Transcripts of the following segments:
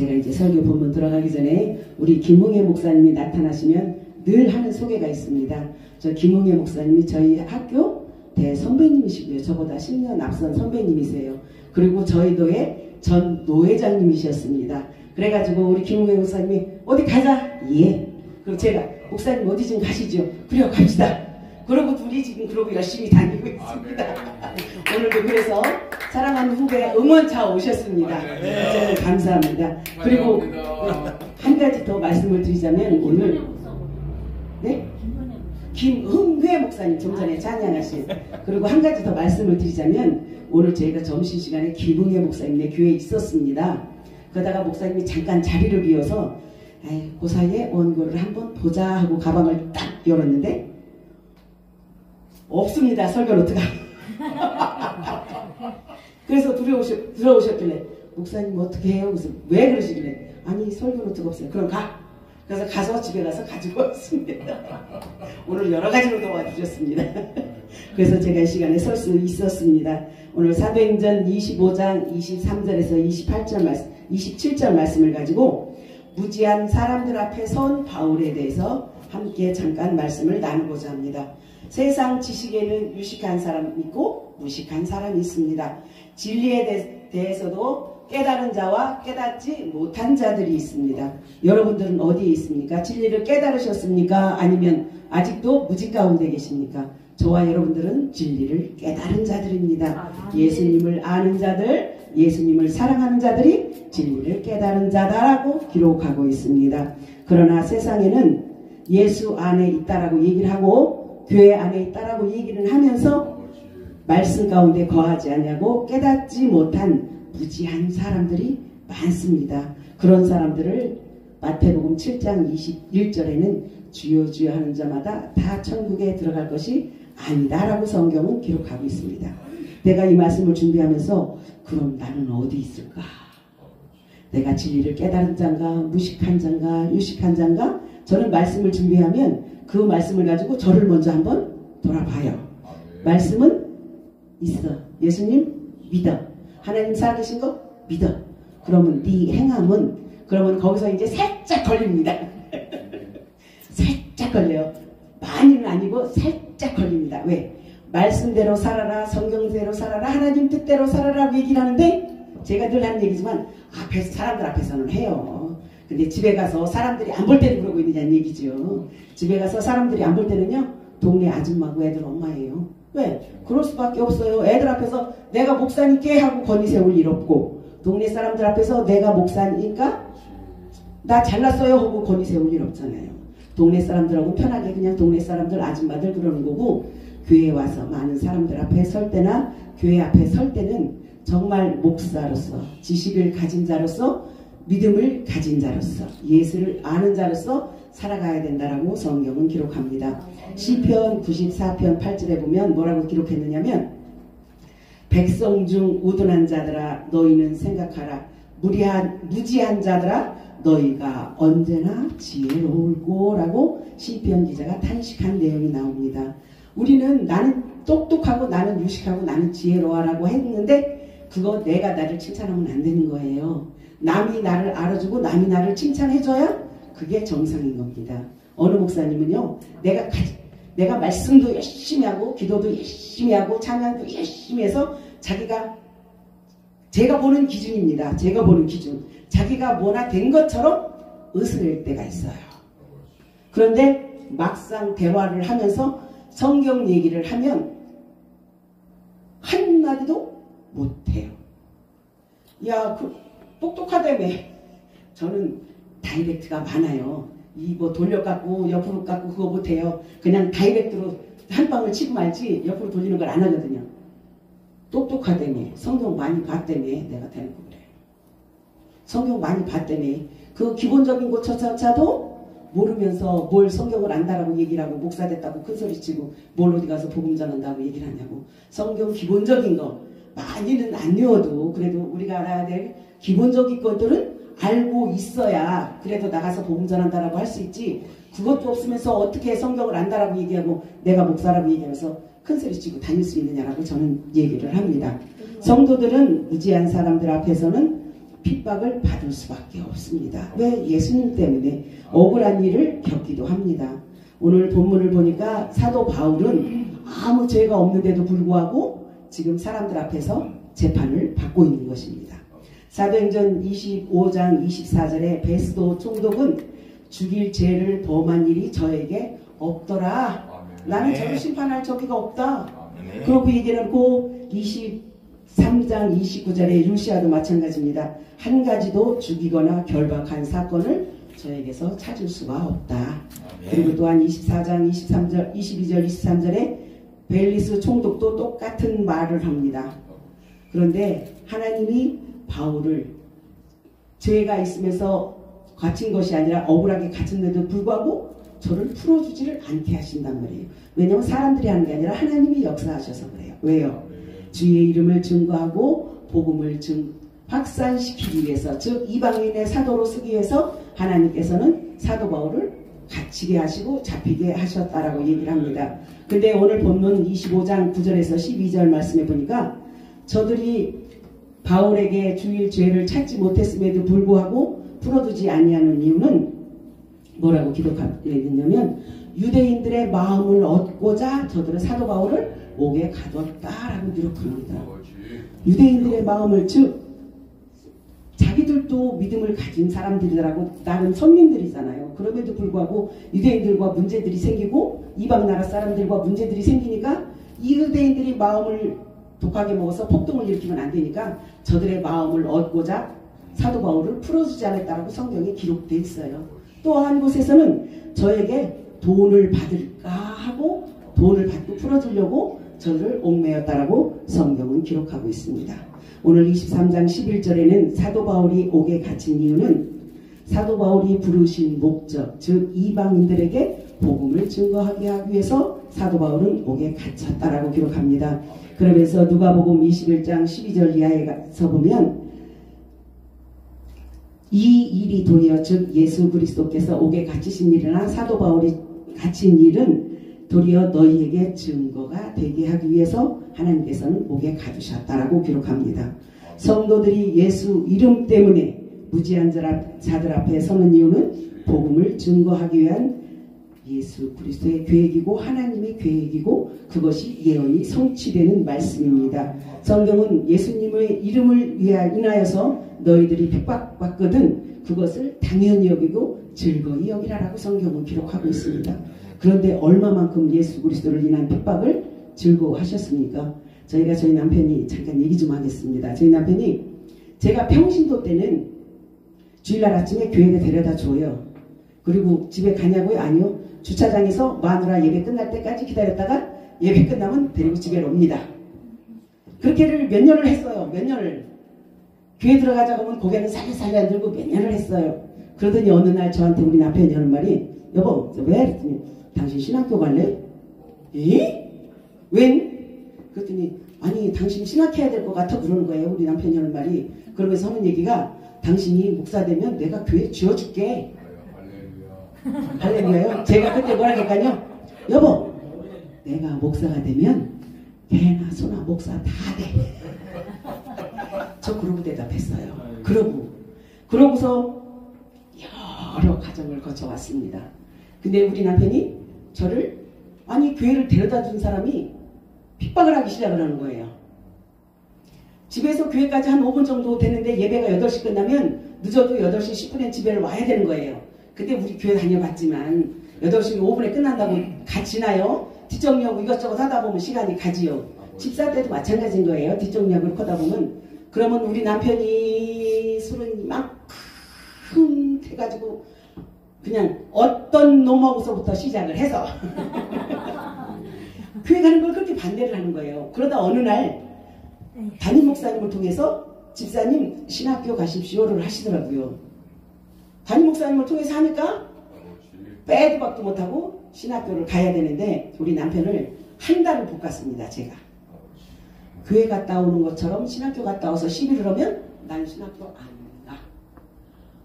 제가 이제 설교 본문 들어가기 전에 우리 김흥혜 목사님이 나타나시면 늘 하는 소개가 있습니다. 저 김흥혜 목사님이 저희 학교 대선배님이시고요. 저보다 10년 앞선 선배님이세요. 그리고 저희 도의 전 노회장님이셨습니다. 그래가지고 우리 김흥혜 목사님이 어디 가자. 예. 그리고 제가 목사님 어디 좀 가시죠. 그래요 갑시다. 그러고 둘이 지금 그러고 열심히 다니고 있습니다. 오늘도 그래서 사랑하는 후배 응원차 오셨습니다. 저는 감사합니다. 그리고 한 가지 더 말씀을 드리자면 오늘 네? 김흥회 목사님 좀 전에 찬양하신 그리고 한 가지 더 말씀을 드리자면 오늘 저희가 점심시간에 김흥회 목사님네 교회에 있었습니다. 그러다가 목사님이 잠깐 자리를 비워서 그 사이에 원고를 한번 보자 하고 가방을 딱 열었는데 없습니다. 설교노트가. 그래서 들어오셨길래 목사님 어떻게 해요? 그래서 왜 그러시길래 아니 설교노트가 없어요. 그럼 가. 그래서 가서 집에 가서 가지고 왔습니다. 오늘 여러 가지로 도와주셨습니다. 그래서 제가 이 시간에 설 수 있었습니다. 오늘 사도행전 25장 23절에서 27절 말씀을 가지고 무지한 사람들 앞에 선 바울에 대해서 함께 잠깐 말씀을 나누고자 합니다. 세상 지식에는 유식한 사람이 있고 무식한 사람이 있습니다. 진리에 대해서도 깨달은 자와 깨닫지 못한 자들이 있습니다. 여러분들은 어디에 있습니까? 진리를 깨달으셨습니까? 아니면 아직도 무지 가운데 계십니까? 저와 여러분들은 진리를 깨달은 자들입니다. 예수님을 아는 자들, 예수님을 사랑하는 자들이 진리를 깨달은 자다라고 기록하고 있습니다. 그러나 세상에는 예수 안에 있다라고 얘기를 하고 교회 안에 있다라고 얘기를 하면서 말씀 가운데 거하지 않냐고 깨닫지 못한 무지한 사람들이 많습니다. 그런 사람들을 마태복음 7장 21절에는 주여 주여 하는 자마다 다 천국에 들어갈 것이 아니다라고 성경은 기록하고 있습니다. 내가 이 말씀을 준비하면서 그럼 나는 어디 있을까? 내가 진리를 깨달은 자인가 무식한 자인가 유식한 자인가? 저는 말씀을 준비하면 그 말씀을 가지고 저를 먼저 한번 돌아봐요. 말씀은 있어. 예수님 믿어. 하나님 살아계신 거 믿어. 그러면 네 행함은 그러면 거기서 이제 살짝 걸립니다. 살짝 걸려요. 많이는 아니고 살짝 걸립니다. 왜? 말씀대로 살아라, 성경대로 살아라, 하나님 뜻대로 살아라 얘기를 하는데 제가 늘 하는 얘기지만 앞에서 사람들 앞에서는 해요. 근데 집에 가서 사람들이 안 볼 때는 그러고 있느냐는 얘기죠. 집에 가서 사람들이 안 볼 때는요 동네 아줌마고 애들 엄마예요. 왜? 그럴 수밖에 없어요. 애들 앞에서 내가 목사님께 하고 건의 세울 일 없고 동네 사람들 앞에서 내가 목사니까 나 잘났어요 하고 건의 세울 일 없잖아요. 동네 사람들하고 편하게 그냥 동네 사람들 아줌마들 그러는 거고 교회에 와서 많은 사람들 앞에 설 때나 교회 앞에 설 때는 정말 목사로서 지식을 가진 자로서 믿음을 가진 자로서 예수를 아는 자로서 살아가야 된다라고 성경은 기록합니다. 시편 94편 8절에 보면 뭐라고 기록했느냐면 백성 중 우둔한 자들아 너희는 생각하라. 무지한 자들아 너희가 언제나 지혜로울꼬 라고 시편 기자가 탄식한 내용이 나옵니다. 우리는 나는 똑똑하고 나는 유식하고 나는 지혜로워라고 했는데 그거 내가 나를 칭찬하면 안 되는 거예요. 남이 나를 알아주고 남이 나를 칭찬해줘야 그게 정상인 겁니다. 어느 목사님은요 내가 말씀도 열심히 하고 기도도 열심히 하고 찬양도 열심히 해서 제가 보는 기준입니다. 제가 보는 기준 자기가 뭐나 된 것처럼 으스릴 때가 있어요. 그런데 막상 대화를 하면서 성경 얘기를 하면 한마디도 못해요. 야, 똑똑하다며. 저는 다이렉트가 많아요. 이 뭐 돌려갖고 옆으로 갖고 그거 못해요. 그냥 다이렉트로 한 방울 치고 말지 옆으로 돌리는 걸 안 하거든요. 똑똑하다며. 성경 많이 봤다며. 내가 대놓고 그래요. 성경 많이 봤다며. 그 기본적인 것조차도 모르면서 뭘 성경을 안다라고 얘기를 하고 목사 됐다고 큰소리치고 뭘 어디 가서 복음 전한다고 얘기를 하냐고. 성경 기본적인 거 많이는 안 외워도 그래도 우리가 알아야 될 기본적인 것들은 알고 있어야 그래도 나가서 복음 전한다라고 할 수 있지. 그것도 없으면서 어떻게 성경을 안다라고 얘기하고 내가 목사라고 얘기하면서 큰소리치고 다닐 수 있느냐라고 저는 얘기를 합니다. 성도들은 무지한 사람들 앞에서는 핍박을 받을 수밖에 없습니다. 왜? 예수님 때문에 억울한 일을 겪기도 합니다. 오늘 본문을 보니까 사도 바울은 아무 죄가 없는데도 불구하고 지금 사람들 앞에서 재판을 받고 있는 것입니다. 사도행전 25장 24절에 베스도 총독은 죽일 죄를 범한 일이 저에게 없더라. 나는 저를 심판할 적이가 없다. 그렇게 얘기해놓고 23장 29절에 루시아도 마찬가지입니다. 한 가지도 죽이거나 결박한 사건을 저에게서 찾을 수가 없다. 그리고 또한 24장 23절, 22절, 23절에 벨리스 총독도 똑같은 말을 합니다. 그런데 하나님이 바울을 죄가 있으면서 갇힌 것이 아니라 억울하게 갇힌데도 불구하고 저를 풀어주지를 않게 하신단 말이에요. 왜냐하면 사람들이 하는 게 아니라 하나님이 역사하셔서 그래요. 왜요? 주의 이름을 증거하고 복음을 확산시키기 위해서, 즉 이방인의 사도로 쓰기 위해서 하나님께서는 사도 바울을 갇히게 하시고 잡히게 하셨다라고 얘기를 합니다. 근데 오늘 본문 25장 9절에서 12절 말씀해 보니까 저들이 바울에게 주일 죄를 찾지 못했음에도 불구하고 풀어두지 아니하는 이유는 뭐라고 기록하냐면 유대인들의 마음을 얻고자 저들은 사도 바울을 옥에 가뒀다라고 기록합니다. 유대인들의 마음을, 즉 자기들도 믿음을 가진 사람들이라고 나름 선민들이잖아요. 그럼에도 불구하고 유대인들과 문제들이 생기고 이방 나라 사람들과 문제들이 생기니까 이 유대인들이 마음을 독하게 먹어서 폭동을 일으키면 안 되니까 저들의 마음을 얻고자 사도 바울을 풀어주지 않았다라고 성경에 기록되어 있어요. 또 한 곳에서는 저에게 돈을 받을까 하고 돈을 받고 풀어주려고 저를 옥매였다라고 성경은 기록하고 있습니다. 오늘 23장 11절에는 사도 바울이 옥에 갇힌 이유는 사도 바울이 부르신 목적, 즉 이방인들에게 복음을 증거하게 하기 위해서 사도 바울은 옥에 갇혔다라고 기록합니다. 그러면서 누가복음 21장 12절 이하에 가서 보면 이 일이 도리어 즉 예수 그리스도께서 옥에 갇히신 일이나 사도 바울이 갇힌 일은 도리어 너희에게 증거가 되게 하기 위해서 하나님께서는 옥에 가두셨다라고 기록합니다. 성도들이 예수 이름 때문에 무지한 자들 앞에 서는 이유는 복음을 증거하기 위한 예수 그리스도의 계획이고 하나님의 계획이고 그것이 예언이 성취되는 말씀입니다. 성경은 예수님의 이름을 인하여서 너희들이 핍박받거든 그것을 당연히 여기고 즐거이 여기라라고 성경은 기록하고 있습니다. 그런데 얼마만큼 예수 그리스도를 인한 핍박을 즐거워하셨습니까? 저희 남편이 잠깐 얘기 좀 하겠습니다. 저희 남편이 제가 평신도 때는 주일날 아침에 교회에 데려다 줘요. 그리고 집에 가냐고요? 아니요. 주차장에서 마누라 예배 끝날 때까지 기다렸다가 예배 끝나면 데리고 집에 옵니다. 그렇게를 몇 년을 했어요. 몇 년을. 교회 들어가자고 하면 고개는 살살살이 안 들고 몇 년을 했어요. 그러더니 어느 날 저한테 우리 남편이 하는 말이 여보 왜? 그랬더니 당신 신학교 갈래? 에? 웬? 그랬더니 아니 당신 신학해야 될 것 같아 그러는 거예요. 우리 남편이 하는 말이. 그러면서 하는 얘기가 당신이 목사 되면 내가 교회 지어줄게. 할렐루야요. 제가 그때 뭐라 했까요? 여보 내가 목사가 되면 개나 소나 목사 다 돼. 저 그러고 대답했어요. 그러고서 여러 과정을 거쳐왔습니다. 근데 우리 남편이 저를 아니 교회를 데려다 준 사람이 핍박을 하기 시작을 하는 거예요. 집에서 교회까지 한 5분 정도 되는데 예배가 8시 끝나면 늦어도 8시 10분에 집에를 와야 되는 거예요. 근데 우리 교회 다녀봤지만 8시 5분에 끝난다고 가지나요? 뒷정리하고 이것저것 하다 보면 시간이 가지요. 집사 때도 마찬가지인 거예요. 뒷정리하고 하다 보면. 그러면 우리 남편이 술은 이만큼 해가지고 그냥 어떤 놈하고서부터 시작을 해서 교회 가는 걸 그렇게 반대를 하는 거예요. 그러다 어느 날 담임 목사님을 통해서 집사님 신학교 가십시오를 하시더라고요. 담임 목사님을 통해서 하니까 빼도 박도 못하고 신학교를 가야 되는데 우리 남편을 한 달을 못 갔습니다. 제가 교회 갔다 오는 것처럼 신학교 갔다 와서 시비를 하면 난 신학교 안 가.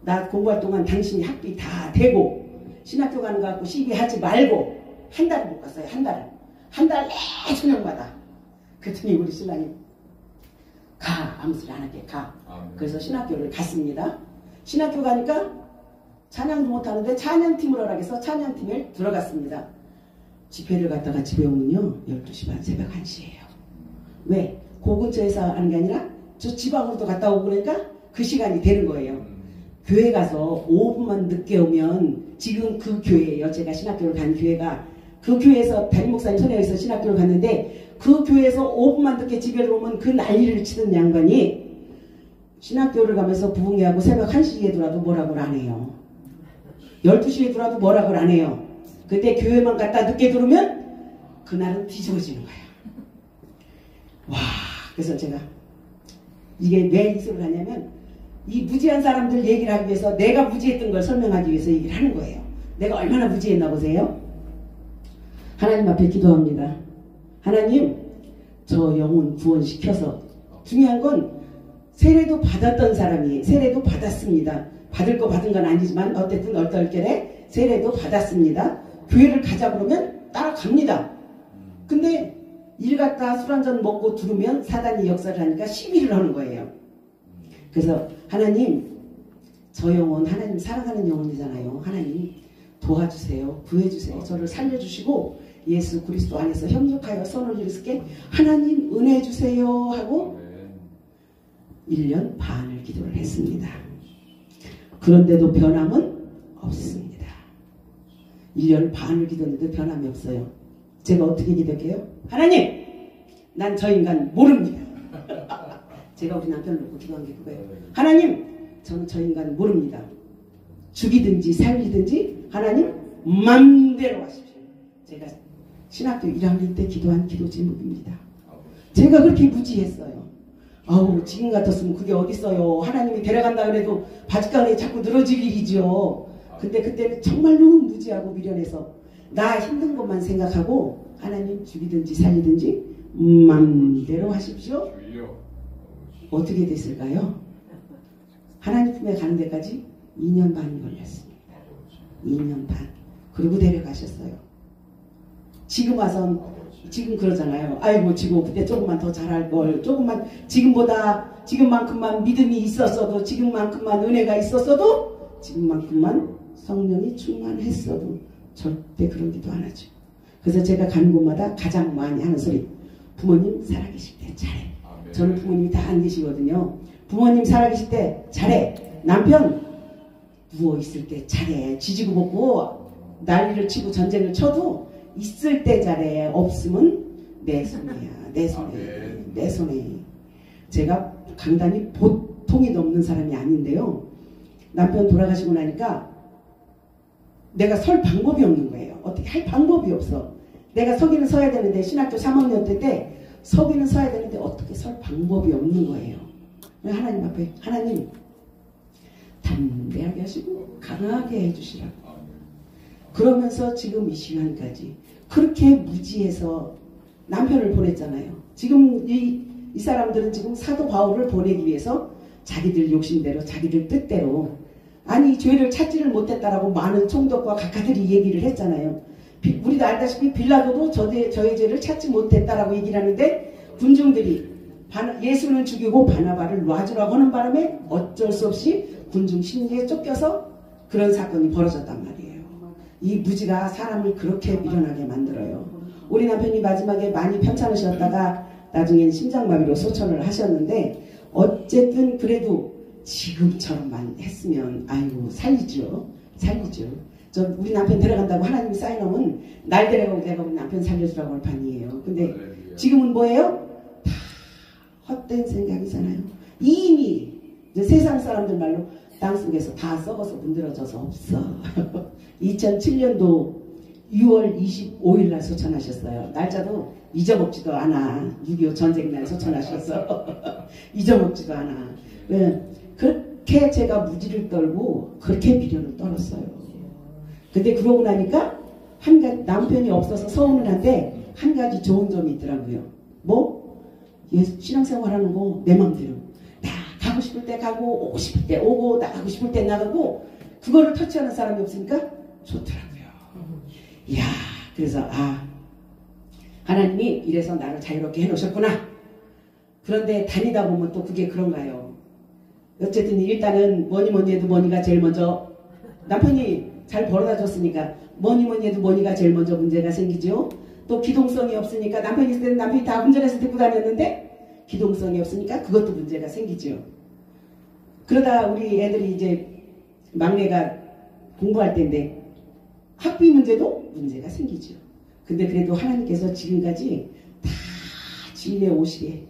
나 공부할 동안 당신이 학비 다 대고 신학교 가는 거 갖고 시비하지 말고 한 달을 못 갔어요. 한 달 내 저녁마다. 그랬더니 우리 신랑이 가. 아무 소리 안 할게. 가. 네. 그래서 신학교를 갔습니다. 신학교 가니까 찬양도 못하는데 찬양팀을 허락해서 찬양팀에 들어갔습니다. 집회를 갔다가 집에 오면요 12시 반 새벽 1시예요. 왜? 그 근처에서 하는 게 아니라 저 지방으로도 갔다 오고 그러니까 그 시간이 되는 거예요. 교회 가서 5분만 늦게 오면 지금 그 교회예요. 제가 신학교를 간 교회가 그 교회에서 담임 목사님 선회에서 신학교를 갔는데 그 교회에서 5분만 늦게 집에 들어오면 그 난리를 치던 양반이 신학교를 가면서 부흥회하고 새벽 1시에 들어와도 뭐라고를 안 해요. 12시에 들어와도 뭐라고를 안 해요. 그때 교회만 갔다 늦게 들어오면 그날은 뒤집어지는 거예요. 와, 그래서 제가 이게 왜 이 소리를 하냐면 이 무지한 사람들 얘기를 하기 위해서 내가 무지했던 걸 설명하기 위해서 얘기를 하는 거예요. 내가 얼마나 무지했나 보세요. 하나님 앞에 기도합니다. 하나님, 저 영혼 구원시켜서 중요한 건 세례도 받았던 사람이 세례도 받았습니다. 받을 거 받은 건 아니지만 어쨌든 얼떨결에 세례도 받았습니다. 교회를 가자 그러면 따라갑니다. 근데 일 갔다 술 한잔 먹고 들으면 사단이 역사를 하니까 시비를 하는 거예요. 그래서 하나님, 저 영혼 하나님 사랑하는 영혼이잖아요. 하나님 도와주세요. 구해주세요. 저를 살려주시고 예수 그리스도 안에서 협력하여 선을 이루게 하나님 은혜 주세요 하고 1년 반을 기도를 했습니다. 그런데도 변함은 없습니다. 1년 반을 기도했는데 변함이 없어요. 제가 어떻게 기도해요? 하나님! 난 저 인간 모릅니다. 제가 우리 남편을 놓고 기도한 게 그거예요. 하나님! 저는 저 인간 모릅니다. 죽이든지 살리든지 하나님 맘대로 하십시오. 제가 신학교 1학년 때 기도한 기도 제목입니다. 제가 그렇게 무지했어요. 아우 지금 같았으면 그게 어딨어요. 하나님이 데려간다 그래도 바지가랑이 자꾸 늘어질 일이죠. 근데 그때는 정말 너무 무지하고 미련해서 나 힘든 것만 생각하고 하나님 죽이든지 살리든지 맘대로 하십시오. 어떻게 됐을까요? 하나님 품에 가는 데까지 2년 반이 걸렸습니다. 2년 반. 그리고 데려가셨어요. 지금 와선 지금 그러잖아요. 아이고 지금 그때 조금만 더 잘할 걸, 조금만 지금보다 지금만큼만 믿음이 있었어도, 지금만큼만 은혜가 있었어도, 지금만큼만 성령이 충만했어도 절대 그런 기도 안 하죠. 그래서 제가 가는 곳마다 가장 많이 하는 소리, 부모님 살아계실 때 잘해. 저는 부모님이 다 안 계시거든요. 부모님 살아계실 때 잘해. 남편 누워있을 때 잘해. 지지고 볶고 난리를 치고 전쟁을 쳐도 있을 때 잘해. 없으면 내 손이야. 내 손에. 내 손에. 제가 강단이 보통이 넘는 사람이 아닌데요. 남편 돌아가시고 나니까 내가 설 방법이 없는 거예요. 어떻게 할 방법이 없어. 내가 서기는 서야 되는데 신학교 3학년 때 서기는 서야 되는데 어떻게 설 방법이 없는 거예요. 하나님 앞에 하나님 담대하게 하시고 강하게 해주시라고. 그러면서 지금 이 시간까지 그렇게 무지해서 남편을 보냈잖아요. 지금 이 사람들은 지금 사도 바울을 보내기 위해서 자기들 욕심대로 자기들 뜻대로 아니 죄를 찾지를 못했다라고 많은 총독과 각하들이 얘기를 했잖아요. 우리도 알다시피 빌라도도 저의 죄를 찾지 못했다라고 얘기를 하는데 군중들이 예수를 죽이고 바나바를 놔주라고 하는 바람에 어쩔 수 없이 군중 심리에 쫓겨서 그런 사건이 벌어졌단 말이에요. 이 무지가 사람을 그렇게 미련하게 만들어요. 우리 남편이 마지막에 많이 편찮으셨다가 나중엔 심장마비로 소천을 하셨는데 어쨌든 그래도 지금처럼만 했으면 아이고 살리죠. 우리 남편 데려간다고 하나님이 사인하면 날 데려가고 내가 우리 남편 살려주라고 할 판이에요. 근데 지금은 뭐예요? 다 헛된 생각이잖아요. 이미 세상 사람들 말로 땅속에서 다 썩어서 문드러져서 없어. 2007년도 6월 25일 날 소천하셨어요. 날짜도 잊어먹지도 않아. 6.25 전쟁 날 소천하셨어. 잊어먹지도 않아. 그렇게 제가 무지를 떨고 그렇게 미련을 떨었어요. 근데 그러고 나니까 한 가지 남편이 없어서 서운을 한데 한 가지 좋은 점이 있더라고요. 뭐? 신앙생활 하는 거 내 맘대로. 나 가고 싶을 때 가고 오고 싶을 때 오고 나가고 싶을 때 나가고 그거를 터치하는 사람이 없으니까 좋더라고요. 이야, 그래서 하나님이 이래서 나를 자유롭게 해놓으셨구나. 그런데 다니다 보면 또 그게 그런가요? 어쨌든 일단은 뭐니 해도 뭐니가 제일 먼저 남편이 잘 벌어다 줬으니까 뭐니 해도 뭐니가 제일 먼저 문제가 생기죠. 또 기동성이 없으니까 남편이 있을 때는 남편이 다 운전해서 데리고 다녔는데 기동성이 없으니까 그것도 문제가 생기죠. 그러다 우리 애들이 이제 막내가 공부할 때인데 학비 문제도 문제가 생기죠. 근데 그래도 하나님께서 지금까지 다 집에 오시게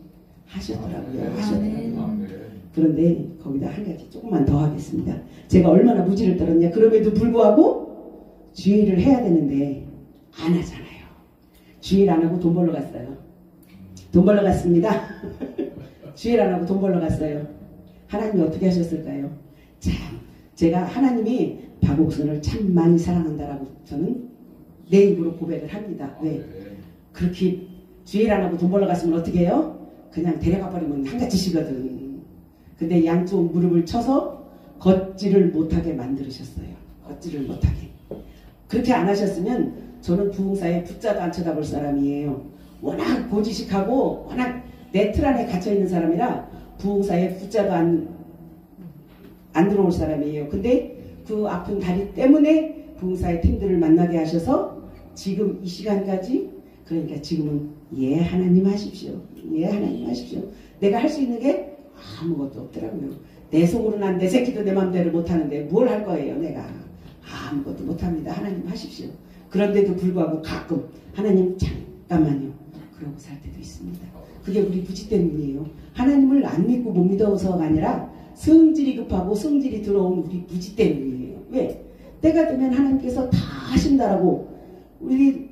하셨더라고요. 하셨더라고요. 그런데 거기다 한 가지 조금만 더 하겠습니다. 제가 얼마나 무지를 떨었냐. 그럼에도 불구하고 주의를 해야 되는데 안 하잖아요. 주의를 안 하고 돈 벌러 갔어요. 돈 벌러 갔습니다. 주의를 안 하고 돈 벌러 갔어요. 하나님이 어떻게 하셨을까요? 참 제가 하나님이 박옥순을 참 많이 사랑한다라고 저는 내 입으로 고백을 합니다. 왜? 그렇게 주의를 안 하고 돈 벌러 갔으면 어떻게 해요? 그냥 데려가 버리면 한가지시거든. 근데 양쪽 무릎을 쳐서 걷지를 못하게 만들으셨어요. 걷지를 못하게. 그렇게 안 하셨으면 저는 부흥사에 붙자도 안 쳐다볼 사람이에요. 워낙 고지식하고 워낙 내 틀 안에 갇혀있는 사람이라 부흥사에 붙자도 안 들어올 사람이에요. 근데 그 아픈 다리 때문에 부흥사의 팀들을 만나게 하셔서 지금 이 시간까지 그러니까 지금은 예 하나님 하십시오. 예 하나님 하십시오. 내가 할 수 있는 게 아무것도 없더라고요. 내 속으로는 안 내 새끼도 내 맘대로 못하는데 뭘 할 거예요 내가. 아무것도 못합니다. 하나님 하십시오. 그런데도 불구하고 가끔 하나님 잠깐만요. 그러고 살 때도 있습니다. 그게 우리 무지 때문이에요. 하나님을 안 믿고 못 믿어서가 아니라 성질이 급하고 성질이 들어온 우리 무지 때문이에요. 왜? 때가 되면 하나님께서 다 하신다라고 우리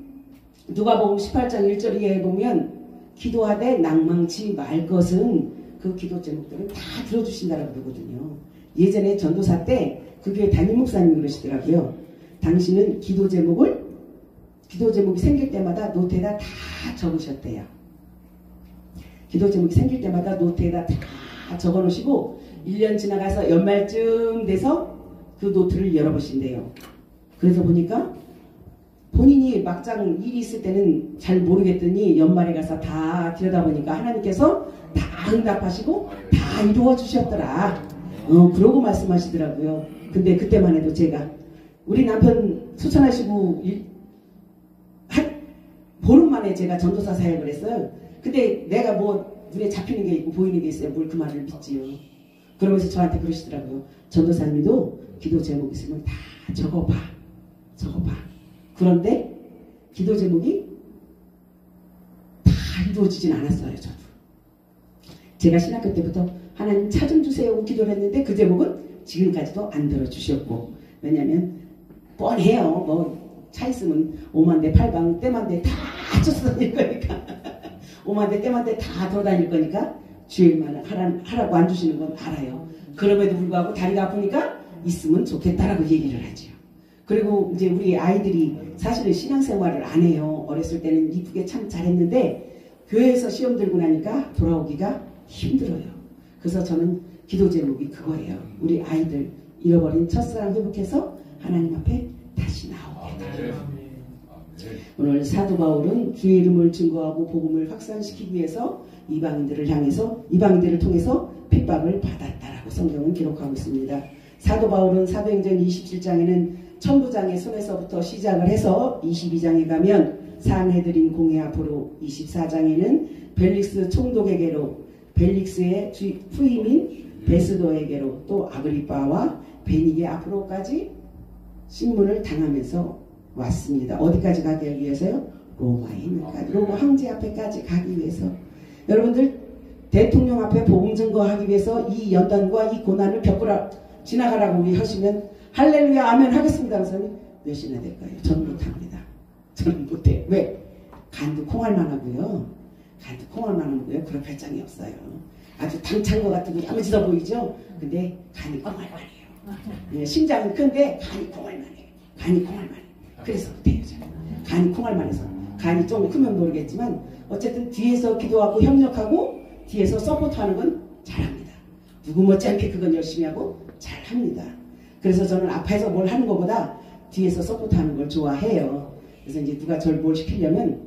누가복음 18장 1절에 보면 기도하되 낭망치 말 것은 그 기도 제목들은 다 들어주신다라고 그러거든요. 예전에 전도사 때 그 교회 담임 목사님이 그러시더라고요. 당신은 기도 제목이 생길 때마다 노트에다 다 적으셨대요. 기도 제목이 생길 때마다 노트에다 다 적어놓으시고 1년 지나가서 연말쯤 돼서 그 노트를 열어보신대요. 그래서 보니까 본인이 막장 일이 있을 때는 잘 모르겠더니 연말에 가서 다 들여다보니까 하나님께서 다 응답하시고 다 이루어 주셨더라. 그러고 말씀하시더라고요. 근데 그때만 해도 제가 우리 남편 수천하시고 한 보름 만에 제가 전도사 사역을 했어요. 근데 내가 뭐 눈에 잡히는 게 있고 보이는 게 있어요. 뭘 그 말을 믿지요. 그러면서 저한테 그러시더라고요. 전도사님도 기도 제목 있으면 다 적어봐. 그런데 기도 제목이 다 이루어지진 않았어요. 저도. 제가 신학교 때부터 하나님 차 좀 주세요 기도를 했는데 그 제목은 지금까지도 안 들어주셨고 왜냐면 뻔해요. 뭐 차 있으면 5만대 8방 때만대 다 쫓아다닐 거니까 5만대 때만대 다 돌아다닐 거니까 주일만 하라고 안 주시는 건 알아요. 그럼에도 불구하고 다리가 아프니까 있으면 좋겠다라고 얘기를 하죠. 그리고 이제 우리 아이들이 사실은 신앙생활을 안 해요. 어렸을 때는 이쁘게 참 잘했는데 교회에서 시험 들고 나니까 돌아오기가 힘들어요. 그래서 저는 기도 제목이 그거예요. 우리 아이들 잃어버린 첫사랑 회복해서 하나님 앞에 다시 나오게. 오늘 사도 바울은 주의 이름을 증거하고 복음을 확산시키기 위해서 이방인들을 통해서 핍박을 받았다라고 성경은 기록하고 있습니다. 사도 바울은 사도행전 27장에는 천부장의 손에서부터 시작을 해서 22장에 가면 산헤드린 공회 앞으로 24장에는 벨릭스 총독에게로 벨릭스의 후임인 베스도에게로 또 아그리빠와 베니게 앞으로까지 신문을 당하면서 왔습니다. 어디까지 가기 위해서요? 로마에 있는까지 로마 황제 앞에까지 가기 위해서 여러분들 대통령 앞에 복음 증거하기 위해서 이 연단과 이 고난을 겪으라 지나가라고 우리 하시면 할렐루야 아멘 하겠습니다. 그래서 몇이나 될까요? 저는 못합니다. 저는 못해요. 왜? 간도 콩알만 하고요. 간도 콩알만 하고요. 그럴 발장이 없어요. 아주 당찬 것 같은 야무지다 보이죠? 근데 간이 콩알만해요. 예, 심장은 큰데 간이 콩알만해요. 간이 콩알만해요. 그래서 못해요. 저는. 간이 콩알만해서. 간이 좀 크면 모르겠지만 어쨌든 뒤에서 기도하고 협력하고 뒤에서 서포트하는 건 잘합니다. 누구 못지않게 그건 열심히 하고 잘합니다. 그래서 저는 앞에서 뭘 하는 것보다 뒤에서 서포트하는 걸 좋아해요. 그래서 이제 누가 저를 뭘 시키려면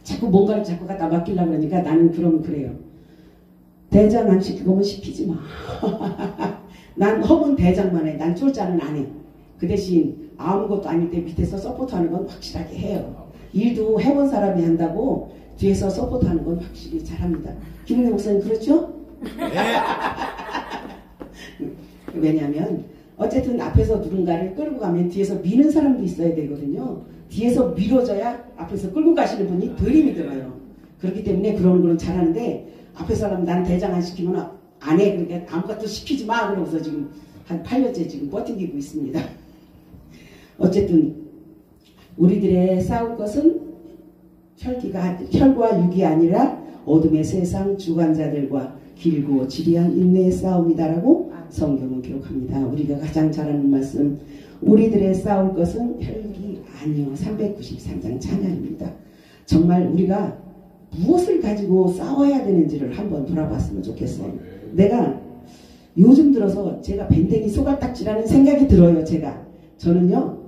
자꾸 뭔가를 자꾸 갖다 맡기려고 그러니까 나는 그러면 그래요. 대장 안 시킬 거면 시키지 마. 난 허문 대장만 해. 난 쫄자는 안 해. 그 대신 아무것도 아닐 때 밑에서 서포트하는 건 확실하게 해요. 일도 해본 사람이 한다고 뒤에서 서포트하는 건 확실히 잘합니다. 김은혜 목사님 그렇죠? 네. 왜냐하면 어쨌든 앞에서 누군가를 끌고 가면 뒤에서 미는 사람도 있어야 되거든요. 뒤에서 밀어줘야 앞에서 끌고 가시는 분이 덜 힘이 들어요. 그렇기 때문에 그런 거는 잘하는데 앞에 사람 난 대장 안 시키면 안 해. 그러니까 아무것도 시키지 마. 그러면서 지금 한 8년째 지금 버티고 있습니다. 어쨌든 우리들의 싸울 것은 혈과 육이 아니라 어둠의 세상 주관자들과 길고 지리한 인내의 싸움이다라고 성경은 기록합니다. 우리가 가장 잘 아는 말씀, 우리들의 싸울 것은 혈육이 아니요. 393장 찬양입니다. 정말 우리가 무엇을 가지고 싸워야 되는지를 한번 돌아봤으면 좋겠어요. 내가 요즘 들어서 제가 밴댕이 소갈딱지라는 생각이 들어요. 저는요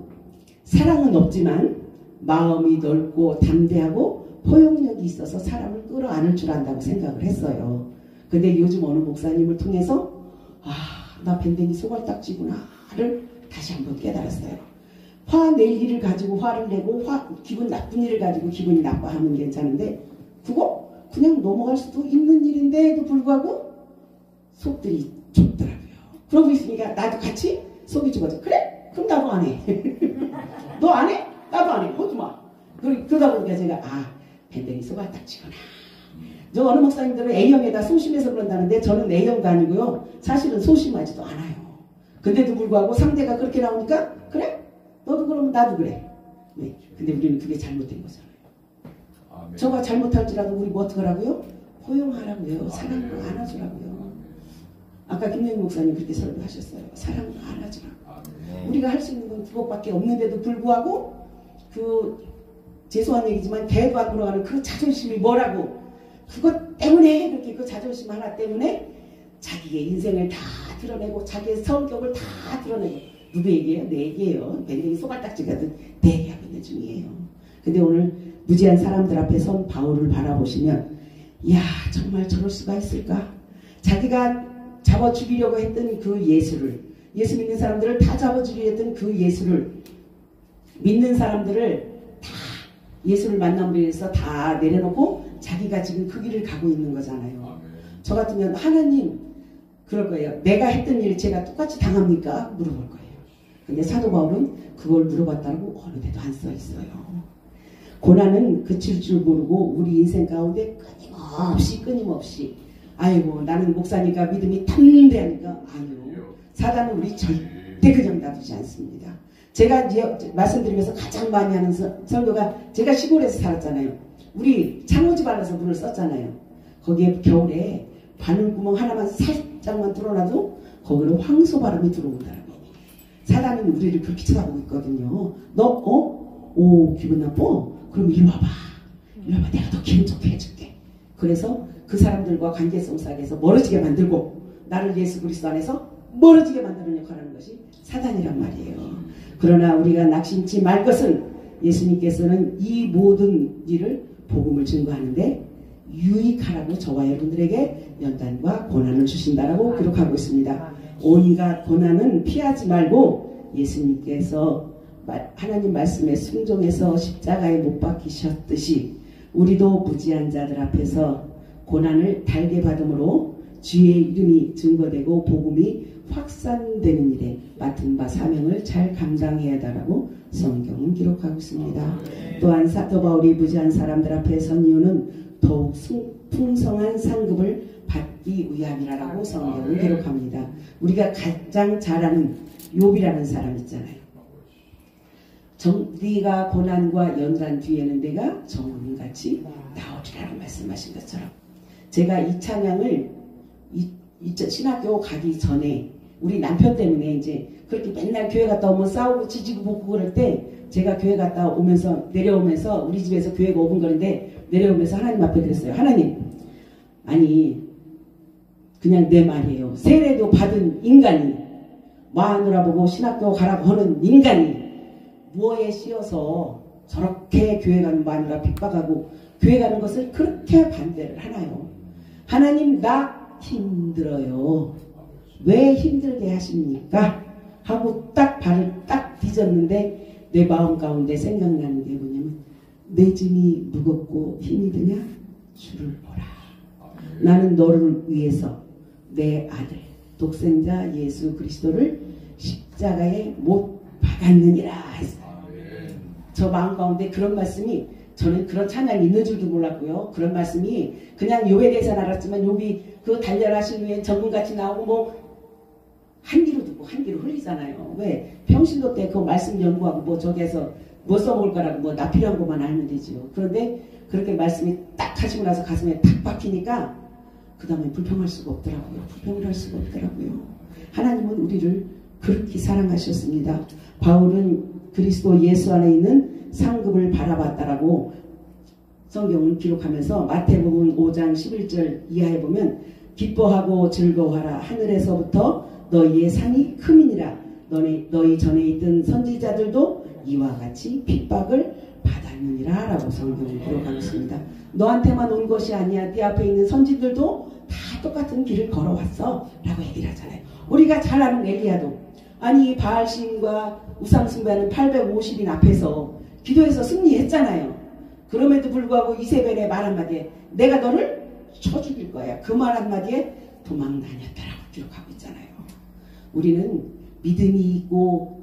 사랑은 없지만 마음이 넓고 담대하고 포용력이 있어서 사람을 끌어안을 줄 안다고 생각을 했어요. 근데 요즘 어느 목사님을 통해서 나 밴댕이 소갈딱지구나를 다시 한번 깨달았어요. 화낼 일을 가지고 화를 내고 기분 나쁜 일을 가지고 기분이 나빠하면 괜찮은데 그거 그냥 넘어갈 수도 있는 일인데도 불구하고 속들이 좁더라고요. 그러고 있으니까 나도 같이 속이 좁아져. 그래? 그럼 나도 안 해. 너 안 해? 나도 안 해. 하지마. 그러다 보니까 제가 밴댕이 소갈딱지구나. 저 어느 목사님들은 A형에다 소심해서 그런다는데 저는 A형도 아니고요. 사실은 소심하지도 않아요. 근데도 불구하고 상대가 그렇게 나오니까 그래? 너도 그러면 나도 그래. 네. 근데 우리는 그게 잘못된 거잖아요. 저가 잘못할지라도 우리 뭐 어떡하라고요? 포용하라고요. 사랑으로 안아주라고요. 아까 김영희 목사님 그렇게 설교하셨어요. 사랑으로 안아주라고. 우리가 할 수 있는 건 그것밖에 없는데도 불구하고 죄송한 얘기지만 개도 안 돌아가는 그 자존심이 뭐라고 그것 때문에 그렇게 그 자존심 하나 때문에 자기의 인생을 다 드러내고 자기의 성격을 다 드러내고 누구 얘기예요? 내 얘기예요. 밴댕이 소갈딱지가 내 얘기하고 있는 중이에요. 근데 오늘 무지한 사람들 앞에 선 바울을 바라보시면 이야 정말 저럴 수가 있을까? 자기가 잡아 죽이려고 했던 그 예수 믿는 사람들을 다 잡아 죽이려고 했던 그 예수를 믿는 사람들을 다 예수를 만나기 위해서 다 내려놓고 자기가 지금 그 길을 가고 있는 거잖아요. 저 같으면 하나님 그럴 거예요. 내가 했던 일 제가 똑같이 당합니까? 물어볼 거예요. 근데 사도 바울은 그걸 물어봤다고 어느 데도 안 써 있어요. 고난은 그칠 줄 모르고 우리 인생 가운데 끊임없이 아이고 나는 목사니까 믿음이 담대하니까 아니요. 사단은 우리 절대 그냥 놔두지 않습니다. 제가 이제 말씀드리면서 가장 많이 하는 설교가 제가 시골에서 살았잖아요. 우리 창호지 발라서 문을 썼잖아요. 거기에 겨울에 바늘구멍 하나만 살짝만 뚫어놔도 거기로 황소바람이 들어온다는 거. 사단은 우리를 그렇게 쳐다보고 있거든요. 너 기분 나빠? 그럼 이리 와봐. 내가 더 기분 좋게 해줄게. 그래서 그 사람들과 관계성 속에서 멀어지게 만들고 나를 예수 그리스도 안에서 멀어지게 만드는 역할을 하는 것이 사단이란 말이에요. 그러나 우리가 낙심치 말 것은 예수님께서는 이 모든 일을 복음을 증거하는데 유익하라고 저와 여러분들에게 연단과 고난을 주신다라고 기록하고 있습니다. 온갖 고난은 피하지 말고 예수님께서 하나님 말씀에 순종해서 십자가에 못 박히셨듯이 우리도 무지한 자들 앞에서 고난을 달게 받음으로 주의 이름이 증거되고 복음이 확산되는 일에 맡은 바 사명을 잘 감당해야 한다라고 성경은 기록하고 있습니다. 또한 사도 바울이 무지한 사람들 앞에 선 이유는 더욱 풍성한 상급을 받기 위함이라고 성경은 기록합니다. 우리가 가장 잘 아는 욥이라는 사람 있잖아요. 네가 고난과 연단 뒤에는 내가 정금같이 나오리라고 말씀하신 것처럼 제가 이 찬양을 신학교 가기 전에 우리 남편 때문에 이제 그렇게 맨날 교회 갔다 오면 싸우고 지지고 볶고 그럴 때 제가 교회 갔다 오면서 내려오면서 우리 집에서 교회가 5분 거리인데 내려오면서 하나님 앞에 그랬어요. 하나님 아니 그냥 내 말이에요. 세례도 받은 인간이 마누라 보고 신학교 가라고 하는 인간이 무엇에 씌어서 저렇게 교회 가는 마누라 핍박하고 교회 가는 것을 그렇게 반대를 하나요? 하나님 나 힘들어요. 왜 힘들게 하십니까? 하고 딱 발을 딱 뒤졌는데 내 마음 가운데 생각나는 게 뭐냐면 내 짐이 무겁고 힘이 드냐? 주를 보라. 나는 너를 위해서 내 아들 독생자 예수 그리스도를 십자가에 못 박았느니라 했어요. 저 마음 가운데 그런 말씀이, 저는 그런 찬양이 있는 줄도 몰랐고요. 그런 말씀이 그냥 욥에 대해서는 알았지만 욥이 그 단련하신 후에 전문같이 나오고 뭐 한 귀로 듣고 한 귀로 흘리잖아요. 왜? 평신도 때 그 말씀 연구하고 뭐 저기에서 뭐 써먹을 거라고 뭐 나 필요한 것만 알면 되지요. 그런데 그렇게 말씀이 딱 하시고 나서 가슴에 탁 박히니까 그 다음에 불평할 수가 없더라고요. 불평을 할 수가 없더라고요. 하나님은 우리를 그렇게 사랑하셨습니다. 바울은 그리스도 예수 안에 있는 상급을 바라봤다라고 성경을 기록하면서 마태복음 5장 11절 이하에 보면 기뻐하고 즐거워하라. 하늘에서부터 너희의 상이 크미니라. 너희 전에 있던 선지자들도 이와 같이 핍박을 받았느니라 라고 성경을 기록하고 있습니다. 너한테만 온 것이 아니야. 네 앞에 있는 선지들도 다 똑같은 길을 걸어왔어 라고 얘기를 하잖아요. 우리가 잘 아는 엘리야도 아니 바알신과 우상숭배하는 850인 앞에서 기도해서 승리했잖아요. 그럼에도 불구하고 이세벨의 말 한마디에 내가 너를 쳐 죽일 거야. 그 말 한마디에 도망 다녔다라고 기록하고 있잖아요. 우리는 믿음이 있고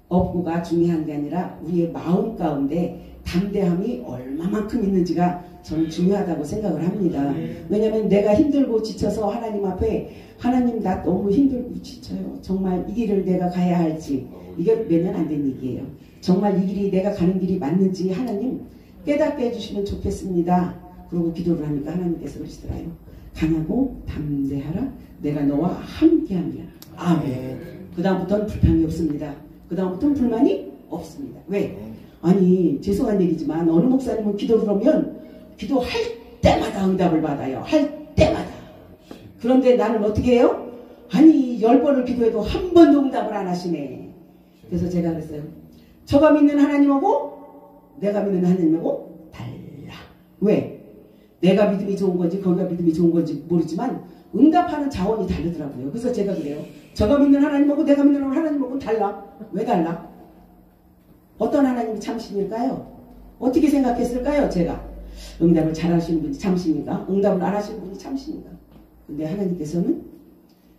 없고가 중요한 게 아니라 우리의 마음 가운데 담대함이 얼마만큼 있는지가 저는 중요하다고 생각을 합니다. 왜냐하면 내가 힘들고 지쳐서 하나님 앞에 하나님 나 너무 힘들고 지쳐요. 정말 이 길을 내가 가야 할지 이게 몇 년 안 된 얘기예요. 정말 이 길이 내가 가는 길이 맞는지 하나님 깨닫게 해주시면 좋겠습니다. 그러고 기도를 하니까 하나님께서 그러시더라요. 강하고 담대하라. 내가 너와 함께하리라. 아멘. 그 다음부터는 불평이 없습니다. 그 다음부터는 불만이 없습니다. 왜? 아니 죄송한 얘기지만 어느 목사님은 기도를 하면 기도할 때마다 응답을 받아요. 할 때마다. 그런데 나는 어떻게 해요? 아니 10번을 기도해도 한 번도 응답을 안 하시네. 그래서 제가 그랬어요. 저가 믿는 하나님하고 내가 믿는 하나님하고 달라. 왜? 내가 믿음이 좋은 건지 거기가 믿음이 좋은 건지 모르지만 응답하는 자원이 다르더라고요. 그래서 제가 그래요. 저가 믿는 하나님하고 내가 믿는 하나님하고는 달라. 왜 달라? 어떤 하나님이 참신일까요? 어떻게 생각했을까요? 제가 응답을 잘 하시는 분이 참신인가? 응답을 안 하시는 분이 참신인가? 근데 하나님께서는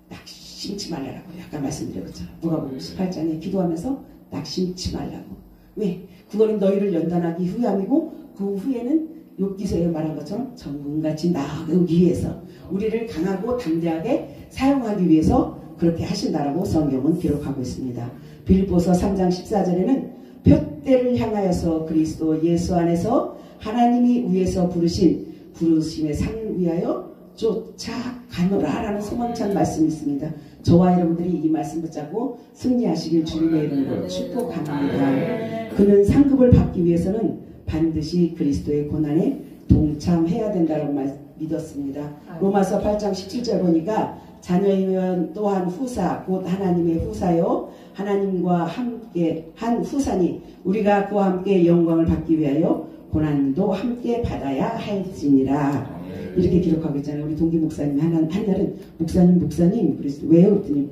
낙심치 말라고 아까 말씀드렸죠. 누가복음 18장에 기도하면서 낙심치 말라고. 왜? 그거는 너희를 연단하기 후함이고 그 후에는 욥기서에 말한 것처럼 정금같이 나아가기 위해서 우리를 강하고 담대하게 사용하기 위해서 그렇게 하신다라고 성경은 기록하고 있습니다. 빌립보서 3장 14절에는 표대를 향하여서 그리스도 예수 안에서 하나님이 위에서 부르심의 상을 위하여 쫓아가노라 라는 소망찬 말씀이 있습니다. 저와 여러분들이 이 말씀 붙잡고 승리하시길 주님의 이름으로 축복합니다. 그는 상급을 받기 위해서는 반드시 그리스도의 고난에 동참해야 된다고 믿었습니다. 로마서 8장 17절 보니까 자녀이면 또한 후사 곧 하나님의 후사요 하나님과 함께 한 후사니 우리가 그와 함께 영광을 받기 위하여 고난도 함께 받아야 할지니라. 이렇게 기록하고 있잖아요. 우리 동기 목사님이 한날은 목사님 그래서 왜요? 그랬더니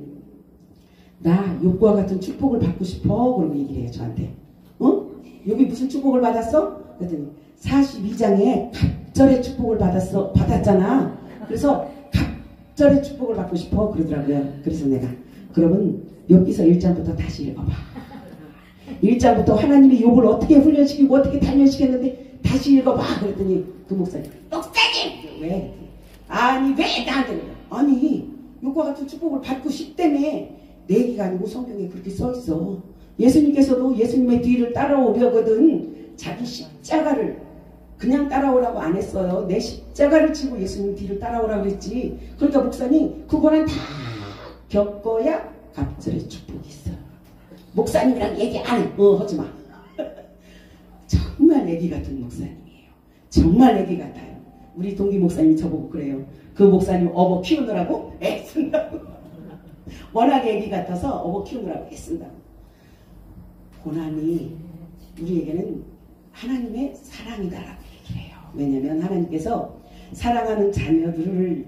나 욥과 같은 축복을 받고 싶어 그러고 얘기를 해요. 저한테. 욥이 무슨 축복을 받았어? 그랬더니 42장에 갑절의 축복을 받았잖아. 그래서 갑절의 축복을 받고 싶어 그러더라고요. 그래서 내가 그러면 욥기서 1장부터 다시 읽어봐. 1장부터 하나님이 욥을 어떻게 훈련시키고 어떻게 단련시켰는데 다시 읽어봐. 그랬더니 그 목사님 왜? 아니 왜 나한테 아니 욥과 같은 축복을 받고 싶다며. 내 얘기가 아니고 성경에 그렇게 써있어. 예수님께서도 예수님의 뒤를 따라오려거든 자기 십자가를 그냥 따라오라고 안 했어요. 내 십자가를 치고 예수님 뒤를 따라오라고 그랬지. 그러니까 목사님 그거는 다 겪어야 갑절의 축복이 있어. 목사님이랑 얘기 안 해. 하지마. 정말 애기 같은 목사님이에요. 정말 애기 같아요. 우리 동기 목사님이 저보고 그래요. 그 목사님 어버 키우느라고 애쓴다고. 워낙 애기 같아서 어버 키우느라고 애쓴다고. 고난이 우리에게는 하나님의 사랑이다라고 얘기를 해요. 왜냐하면 하나님께서 사랑하는 자녀들을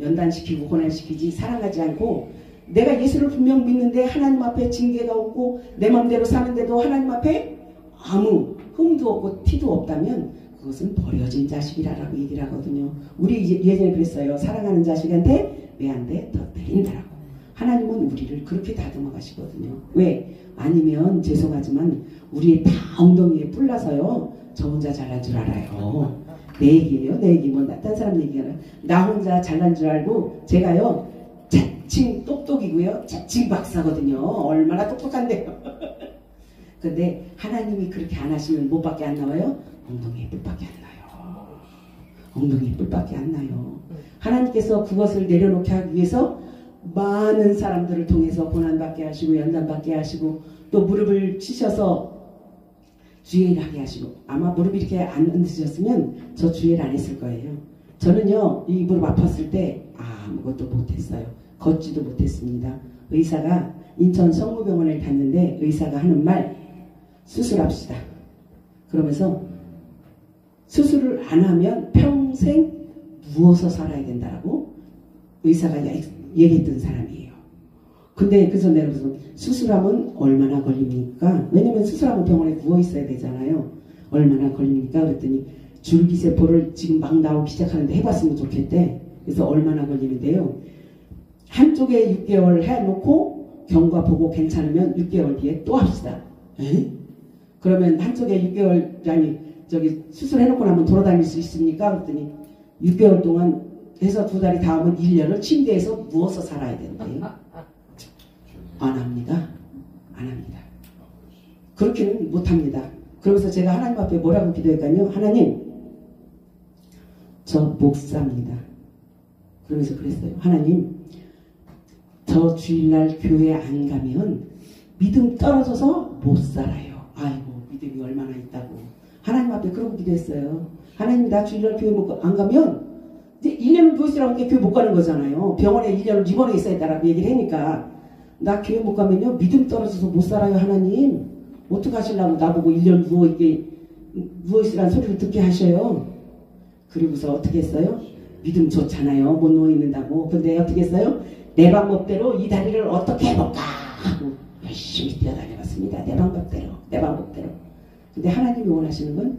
연단시키고 고난시키지 사랑하지 않고 내가 예수를 분명 믿는데 하나님 앞에 징계가 없고 내 마음대로 사는데도 하나님 앞에 아무 흠도 없고 티도 없다면 그것은 버려진 자식이라고 얘기를 하거든요. 우리 예전에 그랬어요. 사랑하는 자식한테 왜 안 돼? 더 때린다라고. 하나님은 우리를 그렇게 다듬어 가시거든요. 왜? 아니면 죄송하지만 우리의 다 엉덩이에 뿔나서요. 저 혼자 잘난 줄 알아요. 내 얘기예요. 내 얘기. 뭐 딴 사람 얘기가 아니라 나 혼자 잘난 줄 알고 제가요. 자칭 똑똑이고요. 자칭 박사거든요. 얼마나 똑똑한데요. 근데 하나님이 그렇게 안 하시면 뭐밖에 안 나와요? 엉덩이에 뿔밖에 안 나요. 엉덩이에 뿔밖에 안 나요. 하나님께서 그것을 내려놓게 하기 위해서 많은 사람들을 통해서 고난받게 하시고 연단받게 하시고 또 무릎을 치셔서 주일 하게 하시고 아마 무릎이 이렇게 안 드셨으면 저 주일 안 했을 거예요. 저는요 이 무릎 아팠을 때 아무것도 못했어요. 걷지도 못했습니다. 의사가 인천 성모병원에 갔는데 의사가 하는 말 수술합시다. 그러면서 수술을 안 하면 평생 누워서 살아야 된다라고 의사가 얘기했던 사람이에요. 근데 그래서 내가 무슨 수술하면 얼마나 걸립니까? 왜냐면 수술하면 병원에 누워 있어야 되잖아요. 얼마나 걸립니까? 그랬더니 줄기세포를 지금 막 나오기 시작하는데 해봤으면 좋겠대. 그래서 얼마나 걸리는데요. 한쪽에 6개월 해놓고 경과 보고 괜찮으면 6개월 뒤에 또 합시다. 에? 그러면 한쪽에 6개월 저기 수술해놓고 나면 돌아다닐 수 있습니까? 그랬더니 6개월 동안 해서 2달이 닿으면 1년을 침대에서 누워서 살아야 된대요. 안 합니다. 안 합니다. 그렇게는 못합니다. 그러면서 제가 하나님 앞에 뭐라고 기도했냐면 하나님 저 목사입니다. 그러면서 그랬어요. 하나님 저 주일날 교회 안 가면 믿음 떨어져서 못 살아요. 아이고 믿음이 얼마나 있다고 하나님 앞에 그러고 기도했어요. 하나님 나 주일날 교회 안 가면 이제 1년을 누워있으라고 하니까 교회 못 가는 거잖아요. 병원에 1년을 입원해 있어야 된다라고 얘기를 하니까 나 교회 못 가면요 믿음 떨어져서 못 살아요. 하나님 어떡하시려고 나보고 1년 누워있으라는 소리를 듣게 하셔요. 그리고서 어떻게 했어요? 믿음 좋잖아요. 못 누워있는다고. 근데 어떻게 했어요? 내 방법대로 이 다리를 어떻게 해볼까 하고 열심히 뛰어다녀봤습니다. 내 방법대로. 근데 하나님이 원하시는 건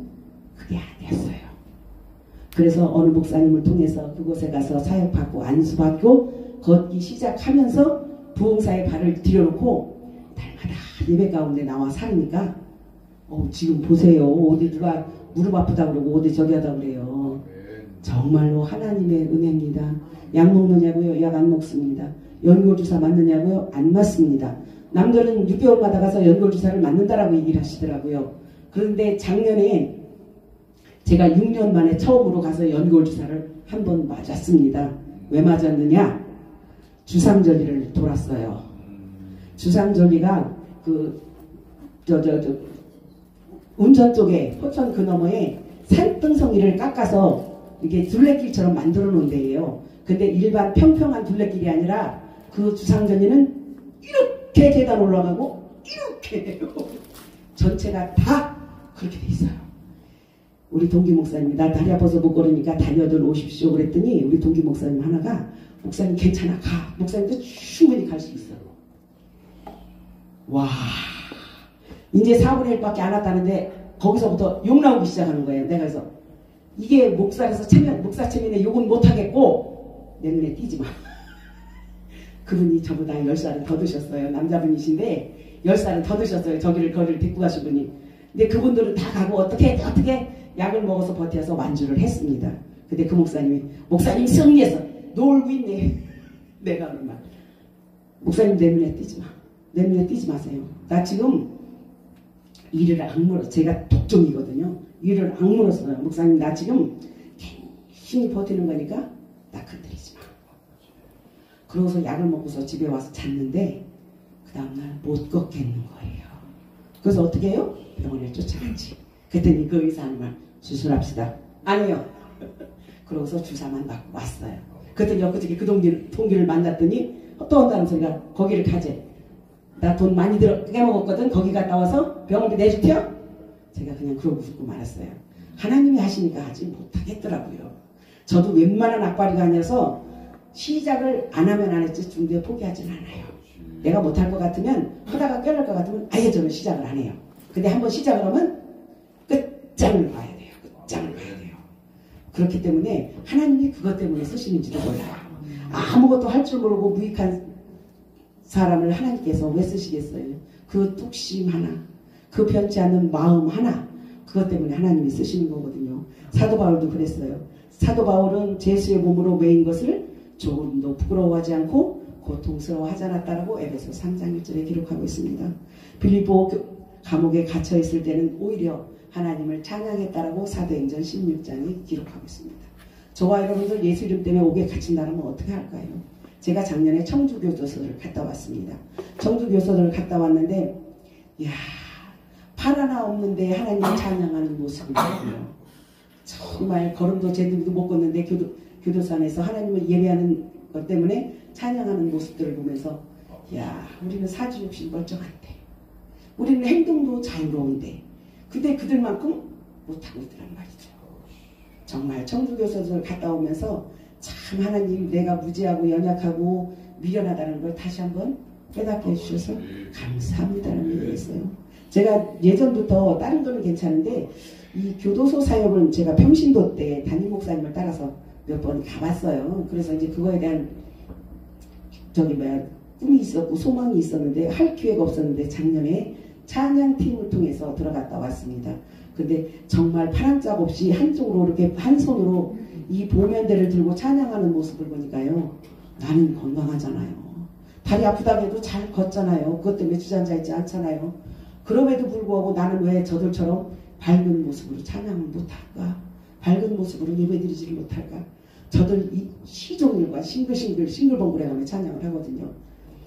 그게 아니었어요. 그래서 어느 목사님을 통해서 그곳에 가서 사역받고 안수받고 걷기 시작하면서 부흥사에 발을 들여놓고 날마다 예배 가운데 나와 살으니까 지금 보세요. 어디 누가 무릎 아프다고 그러고 어디 저기 하다고 그래요. 정말로 하나님의 은혜입니다. 약 먹느냐고요? 약 안 먹습니다. 연골주사 맞느냐고요? 안 맞습니다. 남들은 6개월마다 가서 연골주사를 맞는다라고 얘기를 하시더라고요. 그런데 작년에 제가 6년 만에 처음으로 가서 연골주사를 한 번 맞았습니다. 왜 맞았느냐? 주상절리를 돌았어요. 주상절리가 운천 쪽에 포천 그 너머에 산등성이를 깎아서 이게 둘레길처럼 만들어 놓은 데예요. 근데 일반 평평한 둘레길이 아니라 그 주상절리는 이렇게 계단 올라가고 이렇게 돼요. 전체가 다 그렇게 돼 있어요. 우리 동기 목사님이 나 다리 아파서 못 걸으니까 다녀들 오십시오 그랬더니 우리 동기 목사님 하나가 목사님 괜찮아 가. 목사님도 충분히 갈 수 있어. 와 이제 4분의 1밖에 안 왔다는데 거기서부터 욕 나오기 시작하는 거예요. 내가 그래서 이게 목사 체면에 욕은 못하겠고 내 눈에 띄지 마. 그분이 저보다 10살은 더 드셨어요. 남자분이신데 10살은 더 드셨어요. 거리를 데리고 가신 분이. 근데 그분들은 다 가고 어떻게 약을 먹어서 버텨서 완주를 했습니다. 근데 그 목사님 승리해서 놀고 있네. 내가 얼마 목사님 내 눈에 띄지 마. 내 눈에 띄지 마세요. 나 지금 이를 악물어 제가 독종이거든요. 이를 악물었어요. 목사님 나 지금 힘이 버티는 거니까 나 건드리지 마. 그러고서 약을 먹고서 집에 와서 잤는데 그 다음날 못 걷겠는 거예요. 그래서 어떻게 해요? 병원에 쫓아갔지. 그랬더니 그 의사 하는 말 수술합시다. 아니요. 그러고서 주사만 맞고 왔어요. 그랬더니 엊그저께 그 동기를 만났더니 또 온다는 소리가 거기를 가재. 나 돈 많이 깨먹었거든. 거기 갔다 와서 병원비 내줄게요. 제가 그냥 그러고 웃고 말았어요. 하나님이 하시니까 하지 못하겠더라고요. 저도 웬만한 악바리가 아니어서 시작을 안 하면 안 했지 중도에 포기하진 않아요. 내가 못할 것 같으면 하다가 깨어날 것 같으면 아예 저는 시작을 안 해요. 근데 한번 시작을 하면 끝장을 봐야 돼요. 끝장을 봐야 돼요. 그렇기 때문에 하나님이 그것 때문에 쓰시는지도 몰라요. 아무것도 할 줄 모르고 무익한 사람을 하나님께서 왜 쓰시겠어요? 그 뚝심 하나, 그 변치 않는 마음 하나, 그것 때문에 하나님이 쓰시는 거거든요. 사도 바울도 그랬어요. 사도 바울은 제수의 몸으로 매인 것을 조금도 부끄러워하지 않고 고통스러워하지 않았다라고 에베소 3장 1절에 기록하고 있습니다. 빌립보 감옥에 갇혀 있을 때는 오히려 하나님을 찬양했다라고 사도행전 16장에 기록하고 있습니다. 저와 여러분들 예수 이름 때문에 옥에 갇힌다면 어떻게 할까요? 제가 작년에 청주교도소를 갔다 왔습니다. 청주교도소를 갔다 왔는데 이야, 팔 하나 없는데 하나님을 찬양하는 모습을 보고요. 정말 걸음도 제대로 못 걷는데 교도소 안에서 하나님을 예배하는 것 때문에 찬양하는 모습들을 보면서 야, 우리는 사지욕심 멀쩡한데 우리는 행동도 자유로운데 근데 그들만큼 못하고 있더란 말이죠. 정말 청주교도소를 갔다 오면서 참 하나님 내가 무지하고 연약하고 미련하다는 걸 다시 한번 깨닫게 해주셔서 감사합니다라는 얘기를 했어요. 제가 예전부터 다른 거는 괜찮은데 이 교도소 사역은 제가 평신도 때 담임 목사님을 따라서 몇 번 가봤어요. 그래서 이제 그거에 대한 꿈이 있었고 소망이 있었는데 할 기회가 없었는데 작년에 찬양팀을 통해서 들어갔다 왔습니다. 근데 정말 파란 짝 없이 한쪽으로 이렇게 한 손으로 이 보면대를 들고 찬양하는 모습을 보니까요. 나는 건강하잖아요. 다리 아프다고 해도 잘 걷잖아요. 그것 때문에 주저앉아 있지 않잖아요. 그럼에도 불구하고 나는 왜 저들처럼 밝은 모습으로 찬양을 못할까? 밝은 모습으로 예배드리지를 못할까? 저들 이 시종일과 싱글벙글해가며 찬양을 하거든요.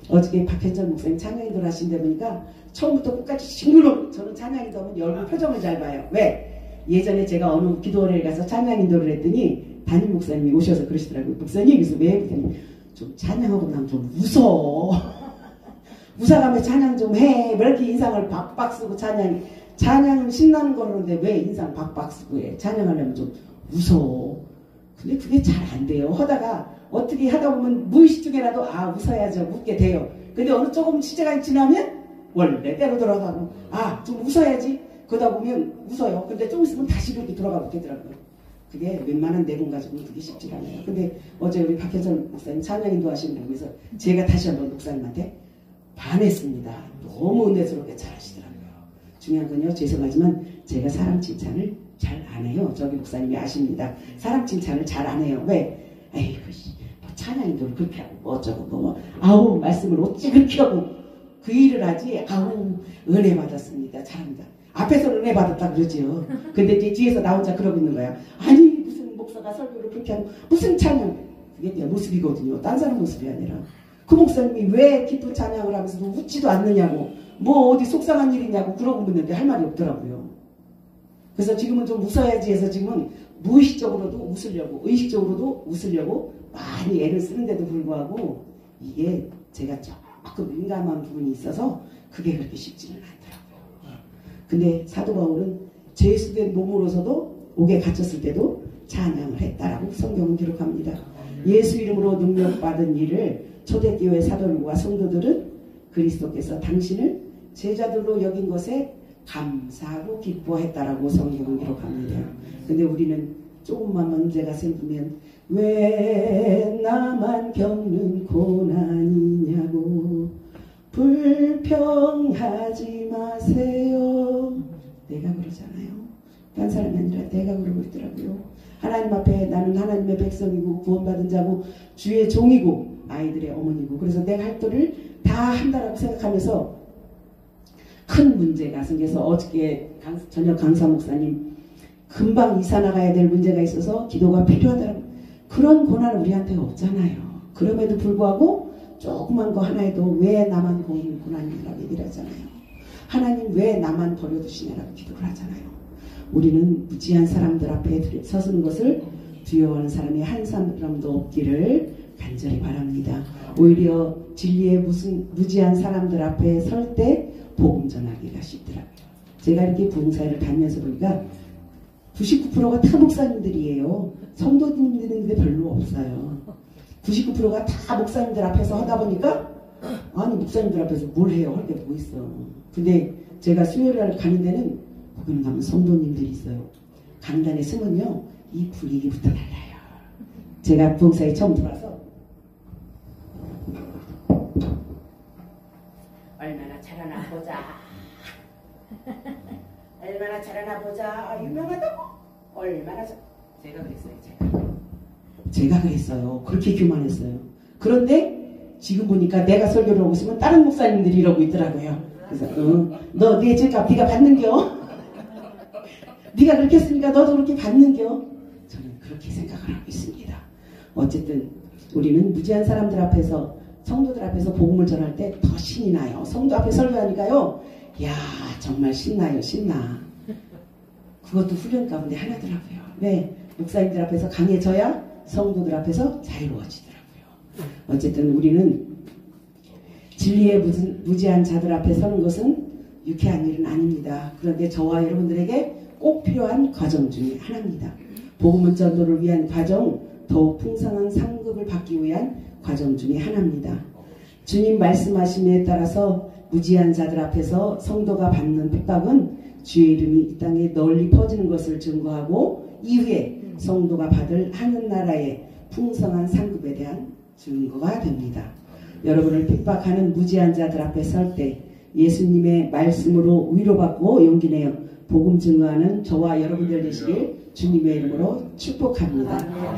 어저께 박현철 목사님 찬양인도를 하신다 보니까 처음부터 끝까지 저는 찬양인도 하면 얼굴 표정을 잘 봐요. 왜? 예전에 제가 어느 기도원에 가서 찬양인도를 했더니 담임 목사님이 오셔서 그러시더라고요. 목사님 그래서 왜? 그랬더니 좀 찬양하고 나면 좀 웃어. 웃어가며 찬양 좀 해. 왜 이렇게 인상을 박박 쓰고 찬양은 신나는 거는데 왜 인상 박박 쓰고 해. 찬양하려면 좀 웃어. 근데 그게 잘 안 돼요. 하다가 어떻게 하다 보면 무의식 중에라도 웃어야죠. 웃게 돼요. 근데 어느 조금 시간이 지나면 원래대로 돌아가고 좀 웃어야지. 그러다 보면 웃어요. 근데 좀 있으면 다시 그렇게 돌아가고 되더라고요. 그게 웬만한 내공 가지고는 그게 쉽지 않아요. 근데 어제 우리 박현선 목사님 찬양인도 하시는 거 보면서 제가 다시 한번 목사님한테 반했습니다. 너무 은혜스럽게 잘하시더라고요. 중요한 건요. 죄송하지만 제가 사람 칭찬을 잘 안 해요. 저기 목사님이 아십니다. 사람 칭찬을 잘 안 해요. 왜? 에이구 찬양인도를 그렇게 하고 뭐 어쩌고 아우 말씀을 어찌 그렇게 하고 그 일을 하지. 아우 은혜 받았습니다. 잘합니다. 앞에서 은혜 받았다 그러지요. 근데 이제 뒤에서 나 혼자 그러고 있는 거야. 아니 무슨 목사가 설교를 그렇게 하고 무슨 찬양. 그게 내 모습이거든요. 딴 사람 모습이 아니라. 그 목사님이 왜 기쁜 찬양을 하면서도 웃지도 않느냐고 뭐 어디 속상한 일이냐고 그러고 묻는데 할 말이 없더라고요. 그래서 지금은 좀 웃어야지 해서 지금은 무의식적으로도 웃으려고 의식적으로도 웃으려고 많이 애를 쓰는데도 불구하고 이게 제가 조금 민감한 부분이 있어서 그게 그렇게 쉽지는 않더라고요. 근데 사도 바울은 제수된 몸으로서도 옥에 갇혔을 때도 찬양을 했다라고 성경은 기록합니다. 예수 이름으로 능력받은 일을 초대교회 사도들과 성도들은 그리스도께서 당신을 제자들로 여긴 것에 감사하고 기뻐했다라고 성경은 기록합니다. 근데 우리는 조금만 문제가 생기면 왜 나만 겪는 고난이냐고 불평하지 마세요. 내가 그러잖아요. 딴 사람이 아니라 내가 그러고 있더라고요. 하나님 앞에 나는 하나님의 백성이고 구원받은 자고 주의 종이고 아이들의 어머니고 그래서 내가 할 일을 다 한다라고 생각하면서 큰 문제가 생겨서 어저께 저녁 강사 목사님 금방 이사 나가야 될 문제가 있어서 기도가 필요하다라고 그런 고난은 우리한테 없잖아요. 그럼에도 불구하고 조그만 거 하나에도 왜 나만 고난이라고 얘기를 하잖아요. 하나님 왜 나만 버려두시냐라고 기도를 하잖아요. 우리는 무지한 사람들 앞에 서서는 것을 두려워하는 사람이 한 사람도 없기를 간절히 바랍니다. 오히려 진리의 무지한 사람들 앞에 설 때 복음 전하기가 쉽더라고요. 제가 이렇게 부흥사회를 다니면서 보니까 99%가 다 목사님들이에요. 성도님들인데 별로 없어요. 99%가 다 목사님들 앞에서 하다 보니까 아니 목사님들 앞에서 뭘 해요? 할 게 뭐 있어. 근데 제가 수요일날 가는 데는 거기는 가면 성도님들이 있어요. 강단에 서면요 이 분위기부터 달라요. 제가 부흥사에 처음 들어와서 얼마나 잘하나 보자. 얼마나 잘하나 보자. 유명하다고? 얼마나 제가 그랬어요. 제가 그랬어요. 그렇게 교만했어요. 그런데 지금 보니까 내가 설교를 하고 있으면 다른 목사님들이 이러고 있더라고요. 그래서 너 내 죄값 네가 받는겨? 네가 그렇게 했으니까 너도 그렇게 받는겨? 저는 그렇게 생각을 하고 있습니다. 어쨌든 우리는 무지한 사람들 앞에서 성도들 앞에서 복음을 전할 때 더 신이 나요. 성도 앞에 설교하니까요. 야 정말 신나요. 신나. 그것도 훈련 가운데 하나더라고요. 왜? 목사님들 앞에서 강해져야 성도들 앞에서 자유로워지더라고요. 어쨌든 우리는 진리에 무지한 자들 앞에 서는 것은 유쾌한 일은 아닙니다. 그런데 저와 여러분들에게 꼭 필요한 과정 중에 하나입니다. 복음 전도를 위한 과정, 더욱 풍성한 상급을 받기 위한 과정 중에 하나입니다. 주님 말씀하심에 따라서 무지한 자들 앞에서 성도가 받는 핍박은 주의 이름이 이 땅에 널리 퍼지는 것을 증거하고 이후에 성도가 받을 하늘나라의 풍성한 상급에 대한 증거가 됩니다. 여러분을 핍박하는 무지한 자들 앞에 설 때 예수님의 말씀으로 위로받고 용기내어 복음 증거하는 저와 여러분들 되시길 주님의 이름으로 축복합니다.